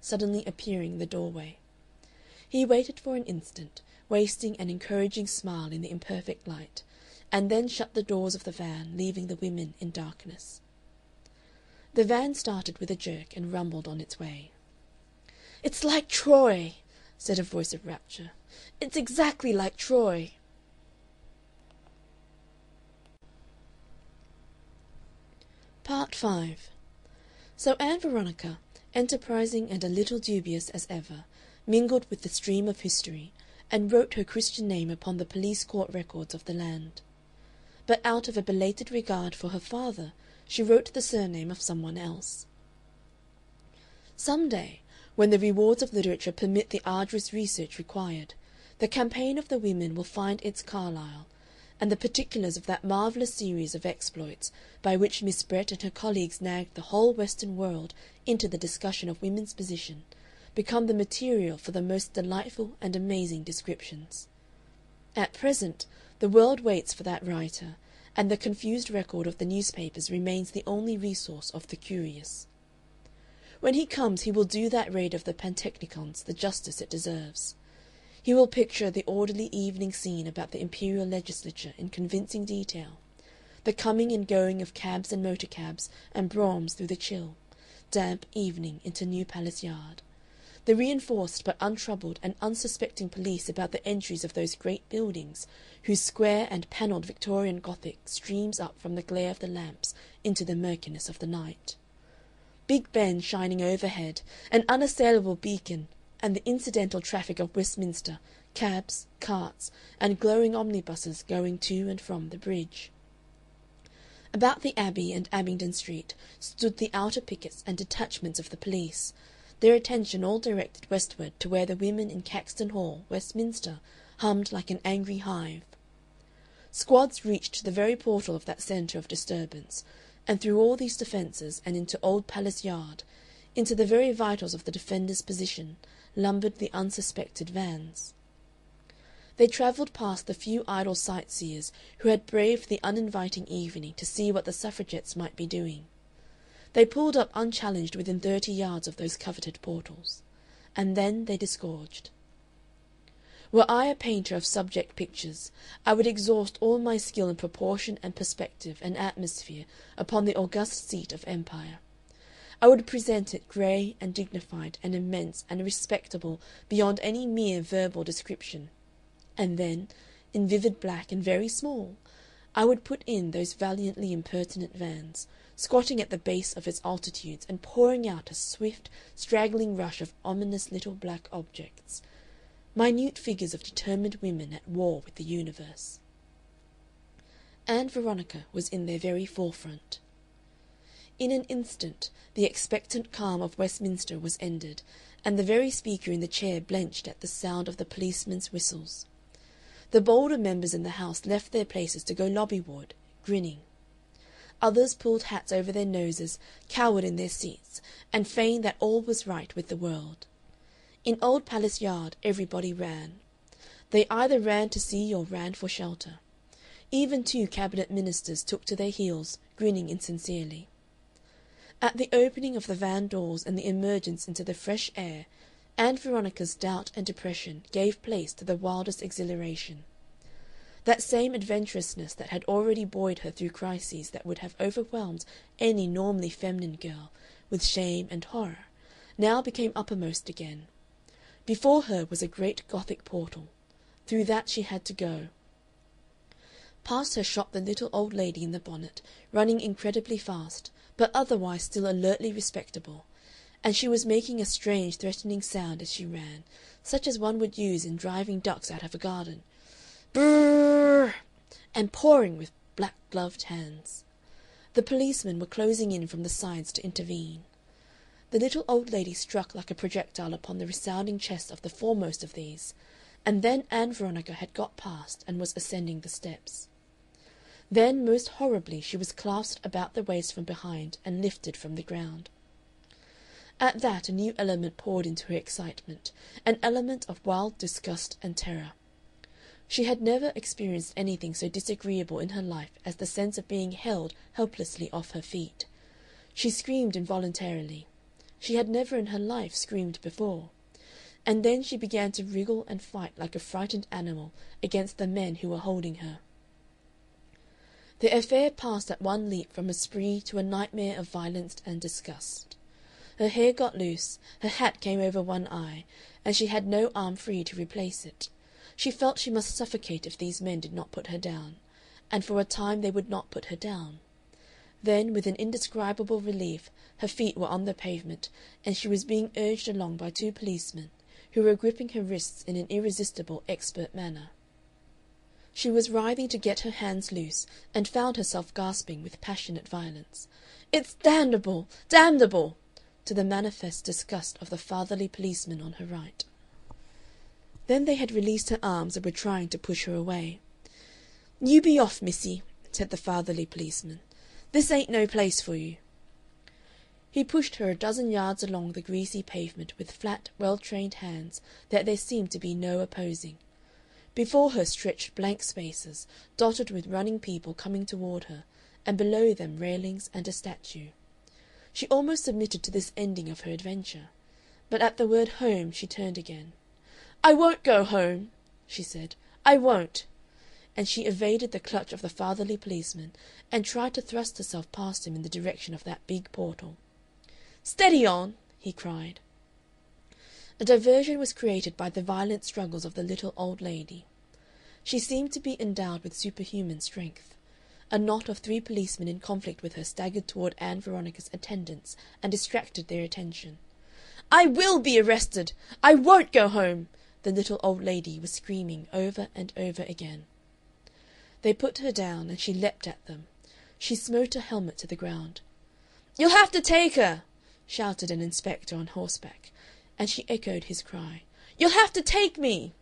suddenly appearing in the doorway. He waited for an instant, wasting an encouraging smile in the imperfect light, and then shut the doors of the van, leaving the women in darkness. The van started with a jerk and rumbled on its way. "It's like Troy," said a voice of rapture. "It's exactly like Troy." Part 5. So Ann Veronica, enterprising and a little dubious as ever, mingled with the stream of history, and wrote her Christian name upon the police court records of the land. But out of a belated regard for her father, she wrote the surname of someone else. Some day, when the rewards of literature permit the arduous research required, the campaign of the women will find its Carlyle, and the particulars of that marvellous series of exploits by which Miss Brett and her colleagues nagged the whole Western world into the discussion of women's position, become the material for the most delightful and amazing descriptions. At present, the world waits for that writer, and the confused record of the newspapers remains the only resource of the curious. When he comes he will do that raid of the Pantechnicons the justice it deserves. He will picture the orderly evening scene about the Imperial Legislature in convincing detail, the coming and going of cabs and motor cabs and broughams through the chill, damp evening into New Palace Yard, the reinforced but untroubled and unsuspecting police about the entries of those great buildings whose square and panelled Victorian Gothic streams up from the glare of the lamps into the murkiness of the night. Big Ben shining overhead, an unassailable beacon, and the incidental traffic of Westminster, cabs, carts, and glowing omnibuses going to and from the bridge. About the Abbey and Abingdon Street stood the outer pickets and detachments of the police, their attention all directed westward to where the women in Caxton Hall, Westminster, hummed like an angry hive. Squads reached to the very portal of that centre of disturbance, and through all these defences and into Old Palace Yard, into the very vitals of the defenders' position, lumbered the unsuspected vans. They travelled past the few idle sightseers who had braved the uninviting evening to see what the Suffragettes might be doing. They pulled up unchallenged within 30 yards of those coveted portals. And then they disgorged. Were I a painter of subject pictures, I would exhaust all my skill in proportion and perspective and atmosphere upon the august seat of empire. I would present it grey and dignified and immense and respectable beyond any mere verbal description. And then, in vivid black and very small, I would put in those valiantly impertinent vans, squatting at the base of its altitudes and pouring out a swift, straggling rush of ominous little black objects, minute figures of determined women at war with the universe. Ann Veronica was in their very forefront. In an instant the expectant calm of Westminster was ended, and the very speaker in the chair blenched at the sound of the policemen's whistles. The bolder members in the House left their places to go lobbyward, grinning. Others pulled hats over their noses, cowered in their seats, and feigned that all was right with the world. In Old Palace Yard everybody ran. They either ran to see or ran for shelter. Even 2 Cabinet Ministers took to their heels, grinning insincerely. At the opening of the van doors and the emergence into the fresh air, Ann Veronica's doubt and depression gave place to the wildest exhilaration. That same adventurousness that had already buoyed her through crises that would have overwhelmed any normally feminine girl with shame and horror now became uppermost again. Before her was a great Gothic portal. Through that she had to go. Past her shot the little old lady in the bonnet, running incredibly fast, but otherwise still alertly respectable, and she was making a strange threatening sound as she ran, such as one would use in driving ducks out of a garden. Brrr! And pawing with black-gloved hands. The policemen were closing in from the sides to intervene. The little old lady struck like a projectile upon the resounding chest of the foremost of these, and then Ann Veronica had got past and was ascending the steps. Then, most horribly, she was clasped about the waist from behind and lifted from the ground. At that a new element poured into her excitement, an element of wild disgust and terror. She had never experienced anything so disagreeable in her life as the sense of being held helplessly off her feet. She screamed involuntarily. She had never in her life screamed before. And then she began to wriggle and fight like a frightened animal against the men who were holding her. The affair passed at one leap from a spree to a nightmare of violence and disgust. Her hair got loose, her hat came over one eye, and she had no arm free to replace it. She felt she must suffocate if these men did not put her down, and for a time they would not put her down. Then, with an indescribable relief, her feet were on the pavement, and she was being urged along by two policemen, who were gripping her wrists in an irresistible, expert manner. She was writhing to get her hands loose, and found herself gasping with passionate violence, "It's damnable! Damnable!" to the manifest disgust of the fatherly policeman on her right. Then they had released her arms and were trying to push her away. "You be off, missy," said the fatherly policeman. "This ain't no place for you." He pushed her a dozen yards along the greasy pavement with flat, well-trained hands that there seemed to be no opposing. Before her stretched blank spaces, dotted with running people coming toward her, and below them railings and a statue. She almost submitted to this ending of her adventure, but at the word home she turned again. "I won't go home," she said. "I won't." And she evaded the clutch of the fatherly policeman and tried to thrust herself past him in the direction of that big portal. "Steady on!" he cried. A diversion was created by the violent struggles of the little old lady. She seemed to be endowed with superhuman strength. A knot of 3 policemen in conflict with her staggered toward Ann Veronica's attendants and distracted their attention. "I will be arrested! I won't go home!" the little old lady was screaming over and over again. They put her down, and she leapt at them. She smote her helmet to the ground. "You'll have to take her!" shouted an inspector on horseback, and she echoed his cry, "You'll have to take me!"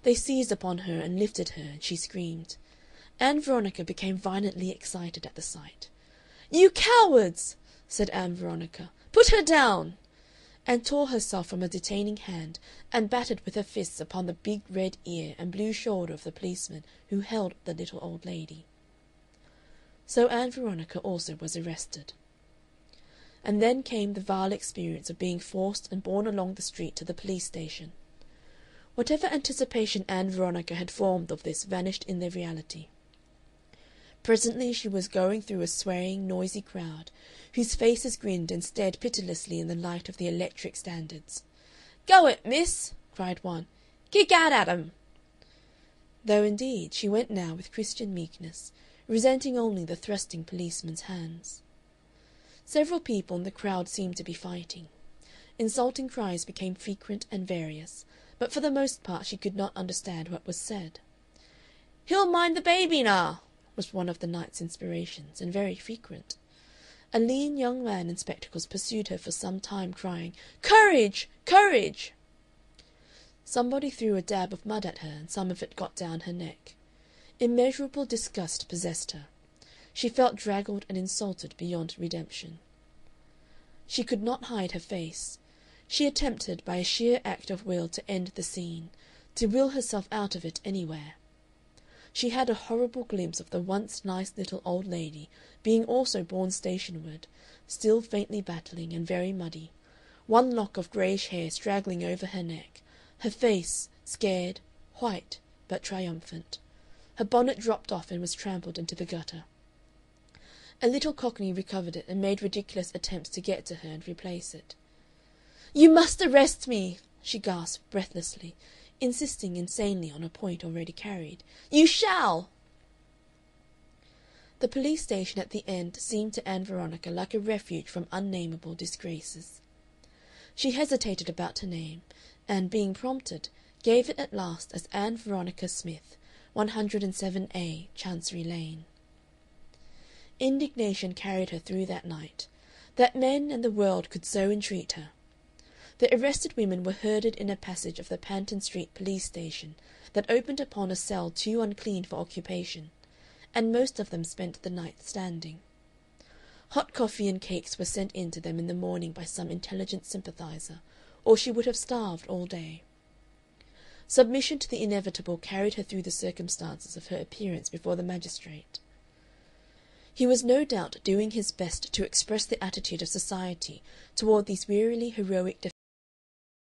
They seized upon her and lifted her, and she screamed. Ann Veronica became violently excited at the sight. "You cowards!" said Ann Veronica. "Put her down!" and tore herself from a detaining hand and battered with her fists upon the big red ear and blue shoulder of the policeman who held the little old lady. So Ann Veronica also was arrested. And then came the vile experience of being forced and borne along the street to the police station. Whatever anticipation Ann Veronica had formed of this vanished in their reality. Presently she was going through a swaying, noisy crowd, whose faces grinned and stared pitilessly in the light of the electric standards. "Go it, miss!" cried one. "Kick out at 'em!" Though, indeed, she went now with Christian meekness, resenting only the thrusting policeman's hands. Several people in the crowd seemed to be fighting. Insulting cries became frequent and various, but for the most part she could not understand what was said. "He'll mind the baby now!" was one of the night's inspirations, and very frequent. A lean young man in spectacles pursued her for some time, crying, "Courage! Courage!" Somebody threw a dab of mud at her, and some of it got down her neck. Immeasurable disgust possessed her. She felt draggled and insulted beyond redemption. She could not hide her face. She attempted, by a sheer act of will, to end the scene, to will herself out of it anywhere. She had a horrible glimpse of the once nice little old lady being also borne stationward, still faintly battling and very muddy, one lock of greyish hair straggling over her neck, her face, scared, white, but triumphant. Her bonnet dropped off and was trampled into the gutter. A little Cockney recovered it and made ridiculous attempts to get to her and replace it. "You must arrest me!" she gasped breathlessly, insisting insanely on a point already carried. "You shall!" The police station at the end seemed to Ann Veronica like a refuge from unnameable disgraces. She hesitated about her name, and, being prompted, gave it at last as Ann Veronica Smith, 107A, Chancery Lane. Indignation carried her through that night, that men and the world could so entreat her. The arrested women were herded in a passage of the Panton Street police station that opened upon a cell too unclean for occupation, and most of them spent the night standing. Hot coffee and cakes were sent in to them in the morning by some intelligent sympathizer, or she would have starved all day. Submission to the inevitable carried her through the circumstances of her appearance before the magistrate. He was no doubt doing his best to express the attitude of society toward these wearily heroic